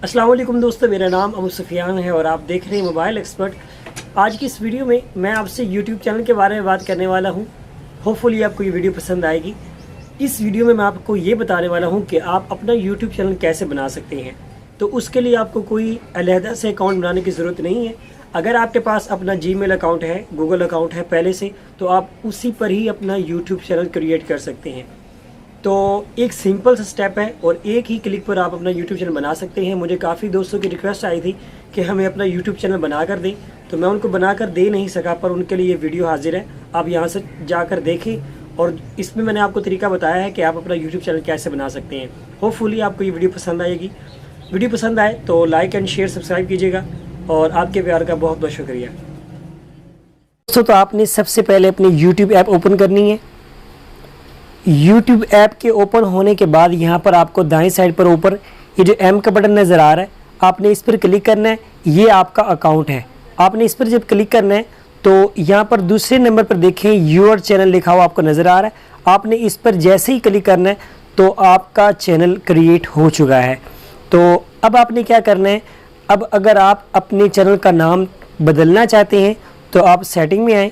अस्सलाम वालेकुम दोस्तों, मेरा नाम अबू सुफियान है और आप देख रहे हैं मोबाइल एक्सपर्ट। आज की इस वीडियो में मैं आपसे यूट्यूब चैनल के बारे में बात करने वाला हूं। होपफुली आपको ये वीडियो पसंद आएगी। इस वीडियो में मैं आपको ये बताने वाला हूं कि आप अपना यूट्यूब चैनल कैसे बना सकते हैं। तो उसके लिए आपको कोई अलहदा से अकाउंट बनाने की ज़रूरत नहीं है। अगर आपके पास अपना जीमेल अकाउंट है, गूगल अकाउंट है पहले से, तो आप उसी पर ही अपना यूट्यूब चैनल क्रिएट कर सकते हैं। तो एक सिंपल सा स्टेप है और एक ही क्लिक पर आप अपना यूट्यूब चैनल बना सकते हैं। मुझे काफ़ी दोस्तों की रिक्वेस्ट आई थी कि हमें अपना यूट्यूब चैनल बना कर दें, तो मैं उनको बना कर दे नहीं सका, पर उनके लिए ये वीडियो हाजिर है। आप यहाँ से जाकर देखें और इसमें मैंने आपको तरीका बताया है कि आप अपना यूट्यूब चैनल कैसे बना सकते हैं। होपफुली आपको ये वीडियो पसंद आएगी। वीडियो पसंद आए तो लाइक एंड शेयर सब्सक्राइब कीजिएगा और आपके प्यार का बहुत बहुत शुक्रिया। दोस्तों, तो आपने सबसे पहले अपनी यूट्यूब ऐप ओपन करनी है। YouTube ऐप के ओपन होने के बाद यहाँ पर आपको दाएं साइड पर ऊपर ये जो M का बटन नज़र आ रहा है, आपने इस पर क्लिक करना है। ये आपका अकाउंट है। आपने इस पर जब क्लिक करना है तो यहाँ पर दूसरे नंबर पर देखें योर चैनल लिखा हुआ आपको नज़र आ रहा है। आपने इस पर जैसे ही क्लिक करना है तो आपका चैनल क्रिएट हो चुका है। तो अब आपने क्या करना है, अब अगर आप अपने चैनल का नाम बदलना चाहते हैं तो आप सेटिंग में आएँ।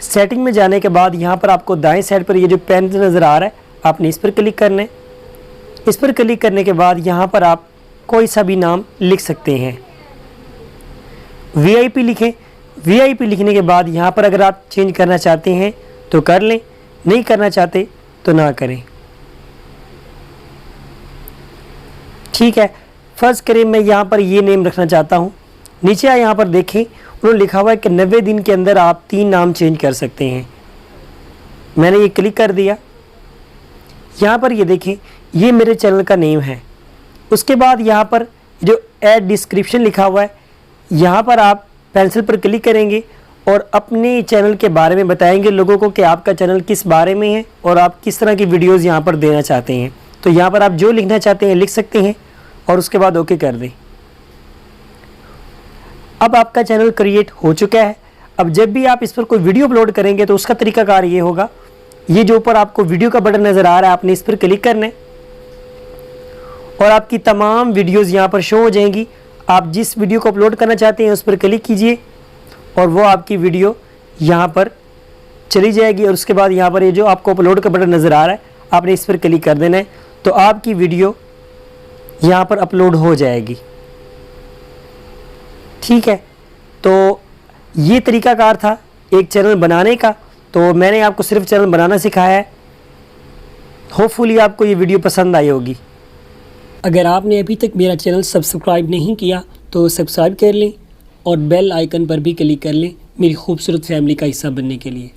सेटिंग में जाने के बाद यहाँ पर आपको दाएं साइड पर ये जो पेन नज़र आ रहा है, आपने इस पर क्लिक करना है। इस पर क्लिक करने के बाद यहाँ पर आप कोई सा भी नाम लिख सकते हैं। VIP लिखें। VIP लिखने के बाद यहाँ पर अगर आप चेंज करना चाहते हैं तो कर लें, नहीं करना चाहते तो ना करें। ठीक है, फ़र्ज़ करें मैं यहाँ पर ये नेम रखना चाहता हूँ। नीचे यहाँ पर देखें, उन्होंने लिखा हुआ है कि 90 दिन के अंदर आप 3 नाम चेंज कर सकते हैं। मैंने ये क्लिक कर दिया। यहाँ पर ये देखें, ये मेरे चैनल का नेम है। उसके बाद यहाँ पर जो ऐड डिस्क्रिप्शन लिखा हुआ है, यहाँ पर आप पेंसिल पर क्लिक करेंगे और अपने चैनल के बारे में बताएंगे लोगों को कि आपका चैनल किस बारे में है और आप किस तरह की वीडियोज़ यहाँ पर देना चाहते हैं। तो यहाँ पर आप जो लिखना चाहते हैं लिख सकते हैं और उसके बाद ओके कर दें। अब आपका चैनल क्रिएट हो चुका है। अब जब भी आप इस पर कोई वीडियो अपलोड करेंगे तो उसका तरीकाकार ये होगा, ये जो ऊपर आपको वीडियो का बटन नज़र आ रहा है, आपने इस पर क्लिक करना है और आपकी तमाम वीडियोज़ यहाँ पर शो हो जाएंगी। आप जिस वीडियो को अपलोड करना चाहते हैं उस पर क्लिक कीजिए और वो आपकी वीडियो यहाँ पर चली जाएगी। और उसके बाद यहाँ पर ये जो आपको अपलोड का बटन नज़र आ रहा है, आपने इस पर क्लिक कर देना है, तो आपकी वीडियो यहाँ पर अपलोड हो जाएगी। ठीक है, तो ये तरीकाकार था एक चैनल बनाने का। तो मैंने आपको सिर्फ चैनल बनाना सिखाया है। होपफुली आपको ये वीडियो पसंद आई होगी। अगर आपने अभी तक मेरा चैनल सब्सक्राइब नहीं किया तो सब्सक्राइब कर लें और बेल आइकन पर भी क्लिक कर लें मेरी खूबसूरत फैमिली का हिस्सा बनने के लिए।